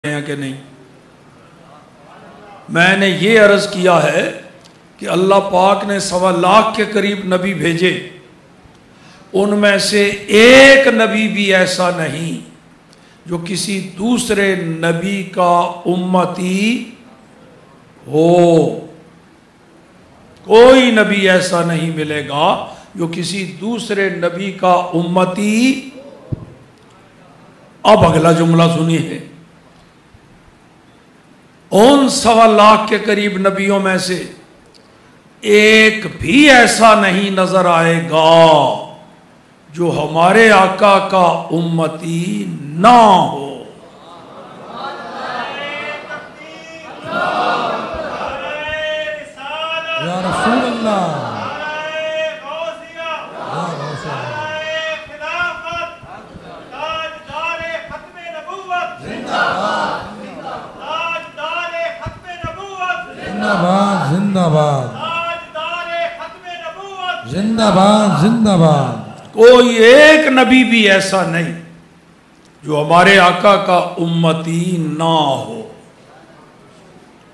हैं कि नहीं। मैंने ये अर्ज किया है कि अल्लाह पाक ने 1.25 लाख के करीब नबी भेजे, उनमें से एक नबी भी ऐसा नहीं जो किसी दूसरे नबी का उम्मती हो। कोई नबी ऐसा नहीं मिलेगा जो किसी दूसरे नबी का उम्मती। अब अगला जुमला सुनिए, उन 1.25 लाख के करीब नबियों में से एक भी ऐसा नहीं नजर आएगा जो हमारे आका का उम्मती ना हो। या रसूल अल्लाह, जिंदाबाद जिंदाबाद जिंदाबाद जिंदाबाद। कोई एक नबी भी ऐसा नहीं जो हमारे आका का उम्मती ना हो।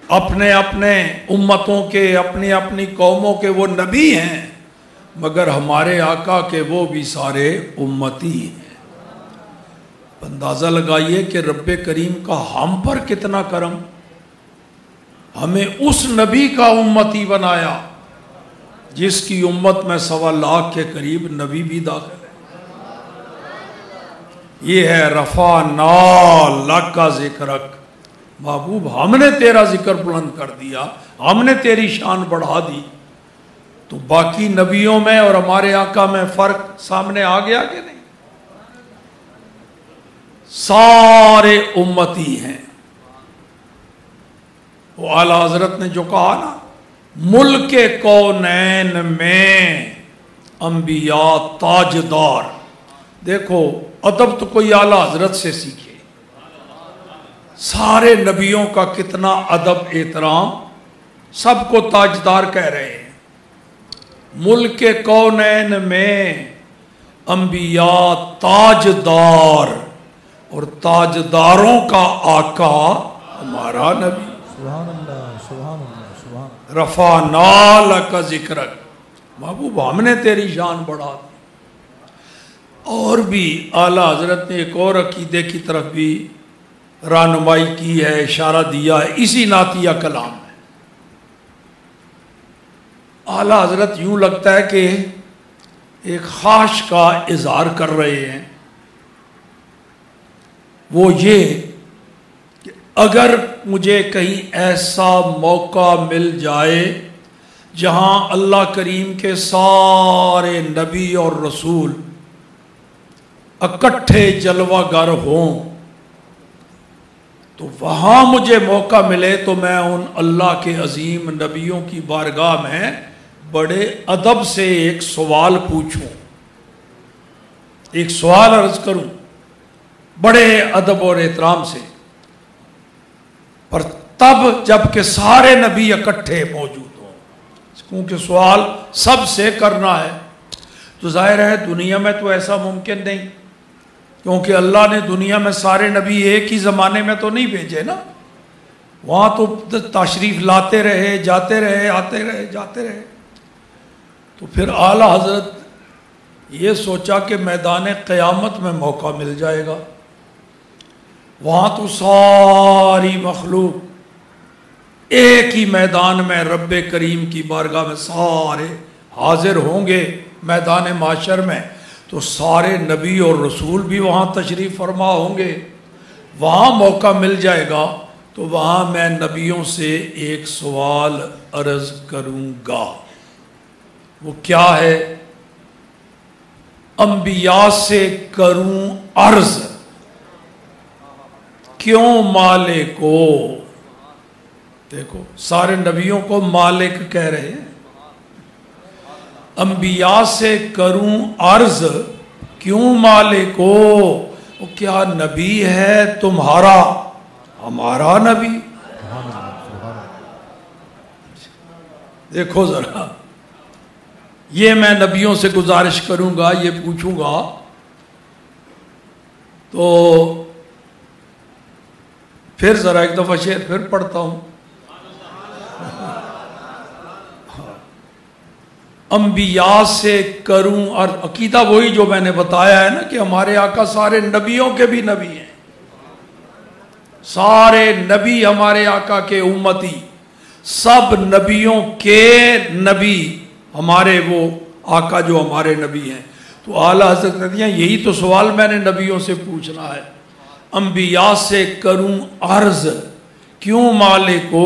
अपने अपने उम्मतों के, अपनी अपनी कौमों के वो नबी हैं, मगर हमारे आका के वो भी सारे उम्मती हैं। अंदाज़ा लगाइए कि रब्बे करीम का हम पर कितना करम, हमें उस नबी का उम्मती बनाया जिसकी उम्मत में 1.25 लाख के करीब नबी भी दाखिल है। ये है रफा नाल का जिक्रक। महबूब, हमने तेरा जिक्र बुलंद कर दिया, हमने तेरी शान बढ़ा दी, तो बाकी नबियों में और हमारे आका में फर्क सामने आ गया कि नहीं। सारे उम्मती हैं। वो आला हजरत ने जो कहा ना, मुल्के कौनैन में अंबिया ताजदार। देखो, अदब तो कोई आला हजरत से सीखे। सारे नबियों का कितना अदब एहतराम, सबको ताजदार कह रहे हैं। मुल्के कौनैन में अंबिया ताजदार, और ताजदारों का आका हमारा नबी। सुभान अल्लाह सुभान अल्लाह सुभान। रफा नाल का जिक्र। महबूब, हमने तेरी शान बढ़ा दी। और भी आला हजरत ने एक और अकीदे की तरफ भी रहनुमाई की है, इशारा दिया है इसी नातिया कलाम में। आला हजरत यूं लगता है कि एक ख्वाहिश का इजहार कर रहे हैं, वो ये कि अगर मुझे कहीं ऐसा मौका मिल जाए जहां अल्लाह करीम के सारे नबी और रसूल इकट्ठे जलवागर हों, तो वहां मुझे मौका मिले तो मैं उन अल्लाह के अजीम नबियों की बारगाह में बड़े अदब से एक सवाल पूछूं, एक सवाल अर्ज करूं बड़े अदब और एहतराम से। पर तब जबकि सारे नबी इकट्ठे मौजूद हों, क्योंकि सवाल सबसे करना है। तो जाहिर है दुनिया में तो ऐसा मुमकिन नहीं, क्योंकि अल्लाह ने दुनिया में सारे नबी एक ही ज़माने में तो नहीं भेजे ना। वहाँ तो तशरीफ़ लाते रहे, जाते रहे, आते रहे, जाते रहे। तो फिर आला हजरत ये सोचा कि मैदान क़यामत में मौका मिल जाएगा। वहाँ तो सारी मखलूक एक ही मैदान में रब्बे करीम की बारगाह में सारे हाजिर होंगे मैदान माशर में। तो सारे नबी और रसूल भी वहाँ तशरीफ़ फरमा होंगे। वहाँ मौका मिल जाएगा तो वहाँ मैं नबियों से एक सवाल अर्ज़ करूँगा। वो क्या है? अंबिया से करूँ अर्ज़, क्यों मालिको। देखो, सारे नबियों को मालिक कह रहे हैं। अंबिया से करूं अर्ज, क्यों मालिको। वो क्या नबी है तुम्हारा हमारा नबी। देखो जरा, ये मैं नबियों से गुजारिश करूंगा, ये पूछूंगा तो फिर जरा एक दफा शेर फिर पढ़ता हूं। अंबिया से करूं, और अकीदा वही जो मैंने बताया है ना कि हमारे आका सारे नबियों के भी नबी हैं, सारे नबी हमारे आका के उम्मती, सब नबियों के नबी हमारे वो आका जो हमारे नबी हैं। तो आला हज़रत कहती हैं यही तो सवाल मैंने नबियों से पूछना है। अंबिया से करूं अर्ज, क्यों मालिको,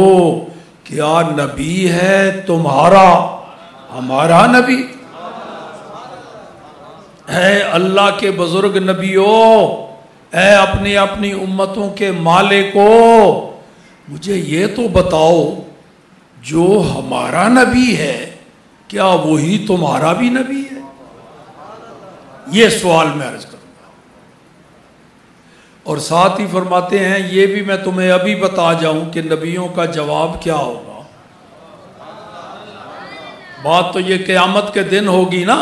क्या नबी है तुम्हारा हमारा नबी है? अल्लाह के बुजुर्ग नबियों, है अपनी अपनी उम्मतों के मालिको, मुझे ये तो बताओ जो हमारा नबी है क्या वही तुम्हारा भी नबी है? ये सवाल मैं अर्ज करूंगा। और साथ ही फरमाते हैं ये भी मैं तुम्हें अभी बता जाऊं कि नबियों का जवाब क्या होगा। बात तो ये क़यामत के दिन होगी ना,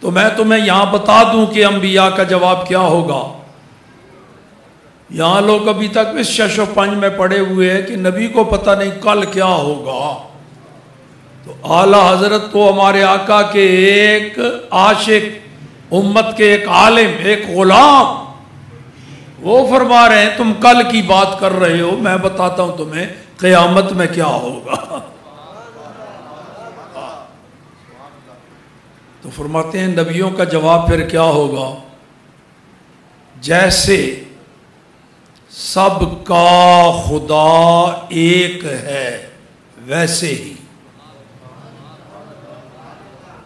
तो मैं तुम्हें यहां बता दूं कि अंबिया का जवाब क्या होगा। यहां लोग अभी तक इस शश पंज में पड़े हुए हैं कि नबी को पता नहीं कल क्या होगा। तो आला हजरत तो हमारे आका के एक आशिक, उम्मत के एक आलिम, एक गुलाम, वो फरमा रहे हैं तुम कल की बात कर रहे हो, मैं बताता हूं तुम्हें क़यामत में क्या होगा। तो फरमाते हैं नबियों का जवाब फिर क्या होगा, जैसे सबका खुदा एक है वैसे ही।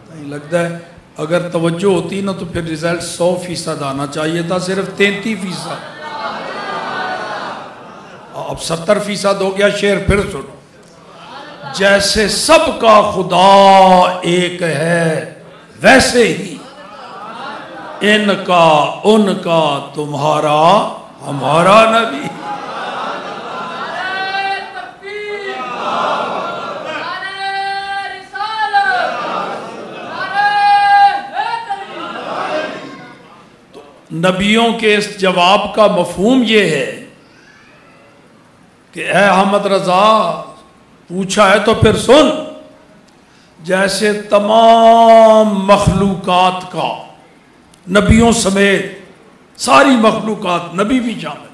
नहीं लगता है अगर तवज्जो होती ना तो फिर रिजल्ट 100% आना चाहिए था, सिर्फ 33%। अब 70% हो गया। शेर फिर सुनो, जैसे सबका खुदा एक है वैसे ही इनका उनका तुम्हारा हमारा नबी। तो नबियों के इस जवाब का मफहूम ये है कि ए अहमद रजा पूछा है तो फिर सुन, जैसे तमाम मखलूकात का, नबियों समेत सारी मखलूकात, नबी भी शामिल,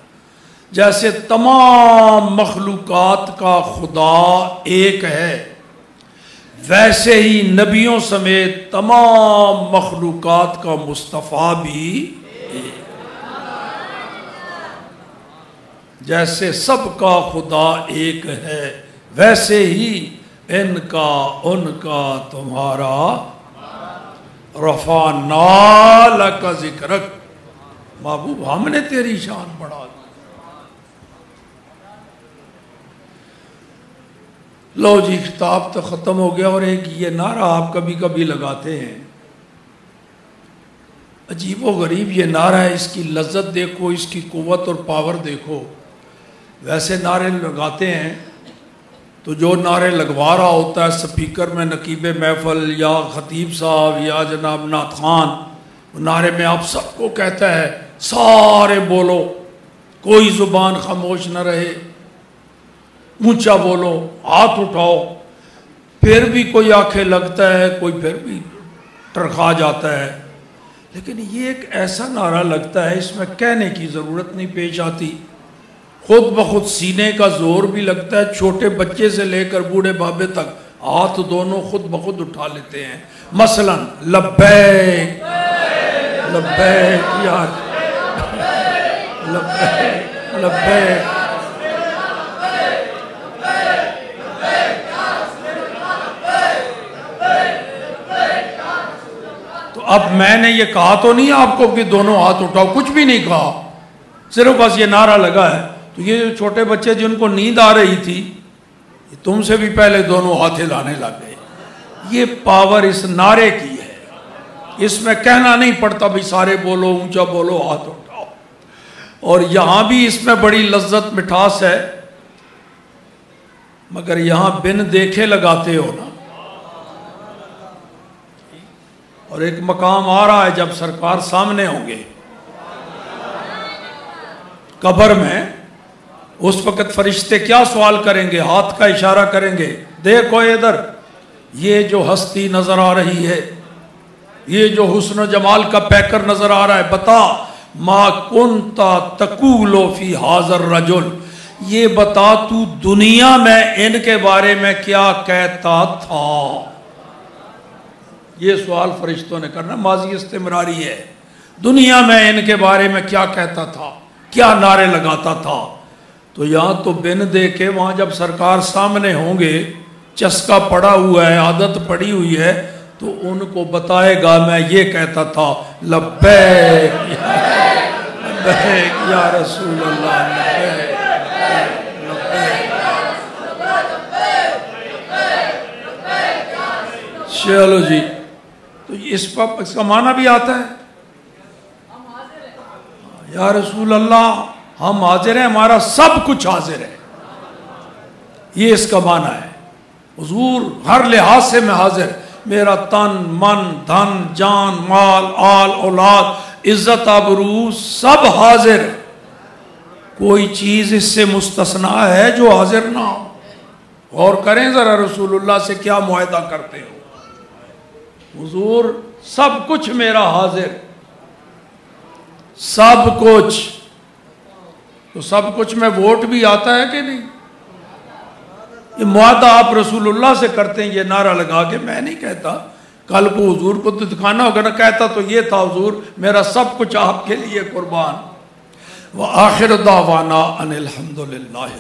जैसे तमाम मखलूकात का खुदा एक है वैसे ही नबियों समेत तमाम मखलूकात का मुस्तफ़ा भी एक। जैसे सबका खुदा एक है वैसे ही इनका उनका तुम्हारा। रफा नाल का जिक्र, महबूब हमने तेरी शान बढ़ा दी। लो जी खिताब तो ख़त्म हो गया। और एक ये नारा आप कभी कभी लगाते हैं, अजीबो गरीब ये नारा है, इसकी लज्जत देखो, इसकी कुव्वत और पावर देखो। वैसे नारे लगाते हैं तो जो नारे लगवा रहा होता है स्पीकर में नकीब महफल या ख़तीब साहब या जनाब नात खान, नारे में आप सबको कहता है सारे बोलो, कोई ज़ुबान खामोश न रहे, ऊंचा बोलो, हाथ उठाओ। फिर भी कोई आंखें लगता है, कोई फिर भी टरखा जाता है। लेकिन ये एक ऐसा नारा लगता है इसमें कहने की ज़रूरत नहीं पेश आती, खुद ब खुद सीने का जोर भी लगता है। छोटे बच्चे से लेकर बूढ़े बाबे तक हाथ दोनों खुद ब खुद उठा लेते हैं। मसलन लब्बैक लब्बैक यार, लब्बैक लब्बैक। तो अब मैंने ये कहा तो नहीं आपको कि दोनों हाथ उठाओ, कुछ भी नहीं कहा, सिर्फ बस ये नारा लगा है। तो ये जो छोटे बच्चे जिनको नींद आ रही थी, तुमसे भी पहले दोनों हाथ हिलाने लग गए। ये पावर इस नारे की है, इसमें कहना नहीं पड़ता भाई सारे बोलो, ऊंचा बोलो, हाथ उठाओ। और यहां भी इसमें बड़ी लज्जत मिठास है, मगर यहां बिन देखे लगाते हो ना। और एक मकाम आ रहा है जब सरकार सामने होंगे कब्र में, उस वक्त फरिश्ते क्या सवाल करेंगे? हाथ का इशारा करेंगे, देखो इधर, ये जो हस्ती नजर आ रही है, ये जो हुस्न जमाल का पैकर नजर आ रहा है, बता मा कुंता तकूलो फी हाजर रजुल, ये बता तू दुनिया में इनके बारे में क्या कहता था। ये सवाल फरिश्तों ने करना, माजी इस्तिमरारी है। दुनिया में इनके बारे में क्या कहता था, क्या नारे लगाता था। तो यहां तो बिन दे के वहां जब सरकार सामने होंगे, चस्का पड़ा हुआ है, आदत पड़ी हुई है, तो उनको बताएगा मैं ये कहता था, लब्बैक लब्बैक या रसूल अल्लाह, लब्बैक। चलो जी, तो इसका माना भी आता है, या रसूल अल्लाह हम हाजिर हैं, हमारा सब कुछ हाजिर है, ये इसका माना है। हुजूर हर लिहाज से मैं हाजिर, मेरा तन मन धन जान माल आल औलाद इज्जत आबरू सब हाजिर, कोई चीज इससे मुस्तस्ना है जो हाजिर ना हो। और करें जरा रसूलुल्लाह से क्या मुआहदा करते हो। हुजूर सब कुछ मेरा हाजिर, सब कुछ। तो सब कुछ में वोट भी आता है कि नहीं? ये मुआहदा आप रसूलुल्लाह से करते हैं, ये नारा लगा के, मैं नहीं कहता। कल को हुजूर को तो दिखाना होगा ना, कहता तो ये था, हुजूर मेरा सब कुछ आपके लिए कुर्बान। व आखिर दावाना अनिल हम्दुलिल्लाहि।